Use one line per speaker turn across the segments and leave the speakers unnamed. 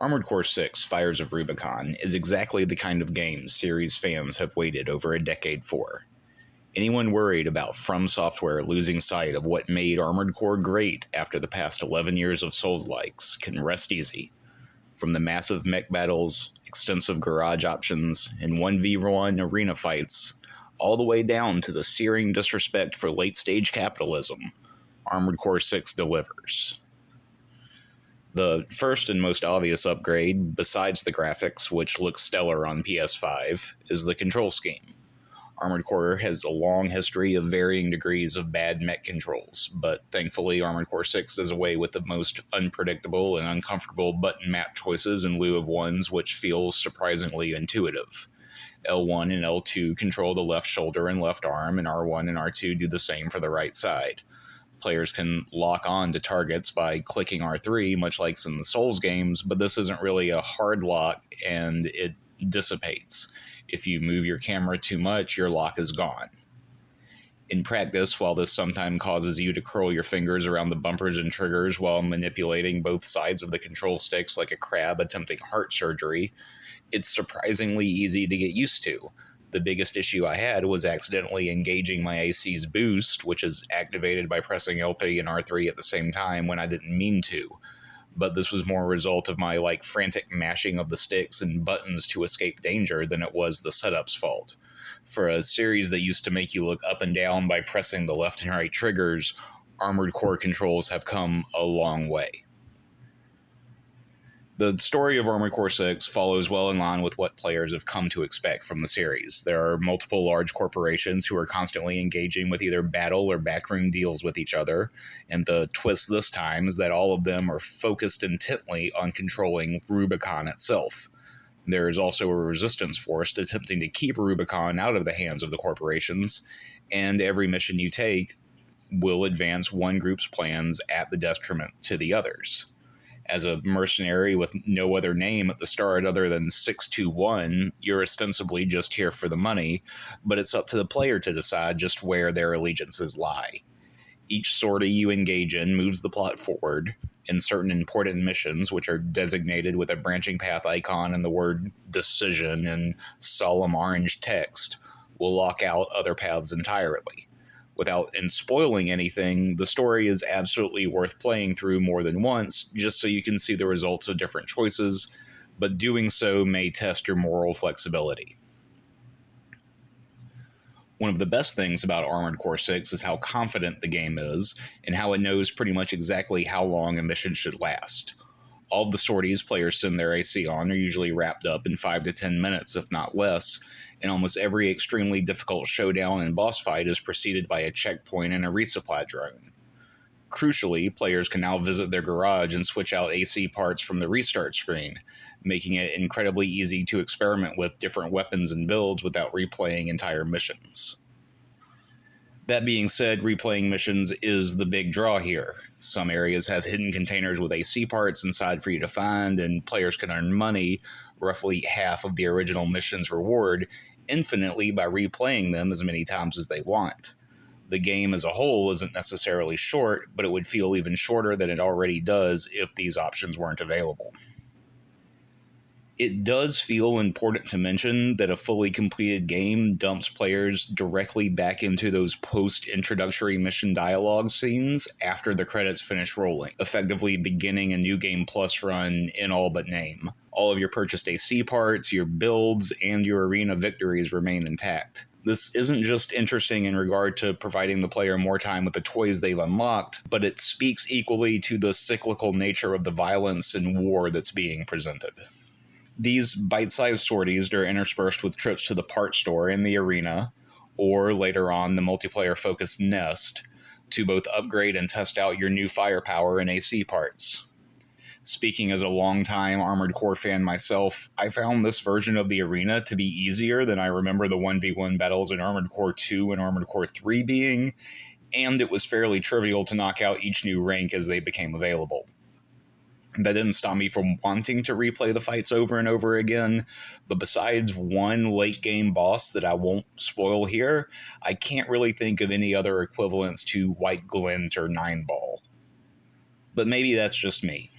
Armored Core 6 Fires of Rubicon is exactly the kind of game series fans have waited over a decade for. Anyone worried about From Software losing sight of what made Armored Core great after the past 11 years of Souls-likes can rest easy. From the massive mech battles, extensive garage options, and 1v1 arena fights, all the way down to the searing disrespect for late-stage capitalism, Armored Core 6 delivers. The first and most obvious upgrade, besides the graphics, which look stellar on PS5, is the control scheme. Armored Core has a long history of varying degrees of bad mech controls, but thankfully Armored Core 6 does away with the most unpredictable and uncomfortable button map choices in lieu of ones which feel surprisingly intuitive. L1 and L2 control the left shoulder and left arm, and R1 and R2 do the same for the right side. Players can lock on to targets by clicking R3, much like in the Souls games, but this isn't really a hard lock, and it dissipates. If you move your camera too much, your lock is gone. In practice, while this sometimes causes you to curl your fingers around the bumpers and triggers while manipulating both sides of the control sticks like a crab attempting heart surgery, it's surprisingly easy to get used to. The biggest issue I had was accidentally engaging my AC's boost, which is activated by pressing L3 and R3 at the same time when I didn't mean to. But this was more a result of my frantic mashing of the sticks and buttons to escape danger than it was the setup's fault. For a series that used to make you look up and down by pressing the left and right triggers, Armored Core controls have come a long way. The story of Armored Core 6 follows well in line with what players have come to expect from the series. There are multiple large corporations who are constantly engaging with either battle or backroom deals with each other, and the twist this time is that all of them are focused intently on controlling Rubicon itself. There is also a resistance force attempting to keep Rubicon out of the hands of the corporations, and every mission you take will advance one group's plans at the detriment to the others. As a mercenary with no other name at the start other than 621, you're ostensibly just here for the money, but it's up to the player to decide just where their allegiances lie. Each sortie you engage in moves the plot forward, and certain important missions, which are designated with a branching path icon and the word decision in solemn orange text, will lock out other paths entirely. Without spoiling anything, the story is absolutely worth playing through more than once, just so you can see the results of different choices, but doing so may test your moral flexibility. One of the best things about Armored Core 6 is how confident the game is, and how it knows pretty much exactly how long a mission should last. All of the sorties players send their AC on are usually wrapped up in 5 to 10 minutes, if not less, and almost every extremely difficult showdown and boss fight is preceded by a checkpoint and a resupply drone. Crucially, players can now visit their garage and switch out AC parts from the restart screen, making it incredibly easy to experiment with different weapons and builds without replaying entire missions. That being said, replaying missions is the big draw here. Some areas have hidden containers with AC parts inside for you to find, and players can earn money, roughly half of the original mission's reward, infinitely by replaying them as many times as they want. The game as a whole isn't necessarily short, but it would feel even shorter than it already does if these options weren't available. It does feel important to mention that a fully completed game dumps players directly back into those post-introductory mission dialogue scenes after the credits finish rolling, effectively beginning a New Game Plus run in all but name. All of your purchased AC parts, your builds, and your arena victories remain intact. This isn't just interesting in regard to providing the player more time with the toys they've unlocked, but it speaks equally to the cyclical nature of the violence and war that's being presented. These bite-sized sorties are interspersed with trips to the part store in the arena, or later on the multiplayer-focused Nest, to both upgrade and test out your new firepower and AC parts. Speaking as a longtime Armored Core fan myself, I found this version of the arena to be easier than I remember the 1v1 battles in Armored Core 2 and Armored Core 3 being, and it was fairly trivial to knock out each new rank as they became available. That didn't stop me from wanting to replay the fights over and over again, but besides one late-game boss that I won't spoil here, I can't really think of any other equivalents to White Glint or Nine Ball. But maybe that's just me.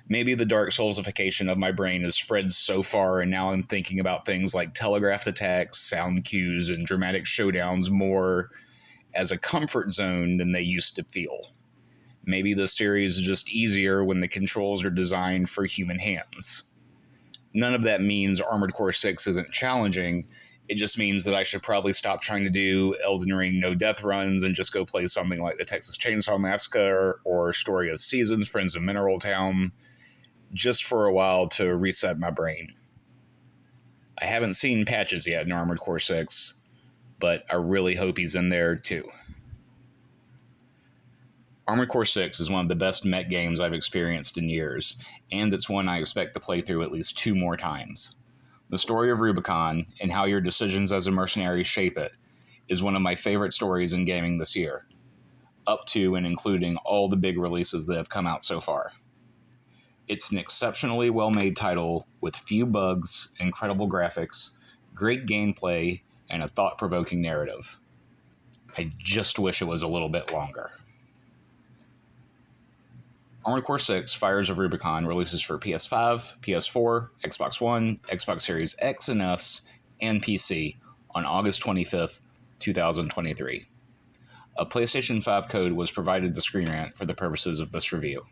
Maybe the Dark Soulsification of my brain has spread so far, and now I'm thinking about things like telegraphed attacks, sound cues, and dramatic showdowns more as a comfort zone than they used to feel. Maybe the series is just easier when the controls are designed for human hands. None of that means Armored Core 6 isn't challenging. It just means that I should probably stop trying to do Elden Ring no death runs and just go play something like the Texas Chainsaw Massacre or Story of Seasons, Friends of Mineral Town, just for a while to reset my brain. I haven't seen patches yet in Armored Core 6, but I really hope he's in there too. Armored Core 6 is one of the best mech games I've experienced in years, and it's one I expect to play through at least 2 more times. The story of Rubicon, and how your decisions as a mercenary shape it, is one of my favorite stories in gaming this year, up to and including all the big releases that have come out so far. It's an exceptionally well-made title with few bugs, incredible graphics, great gameplay, and a thought-provoking narrative. I just wish it was a little bit longer. Armored Core 6 Fires of Rubicon releases for PS5, PS4, Xbox One, Xbox Series X and S, and PC on August 25th, 2023. A PlayStation 5 code was provided to Screen Rant for the purposes of this review.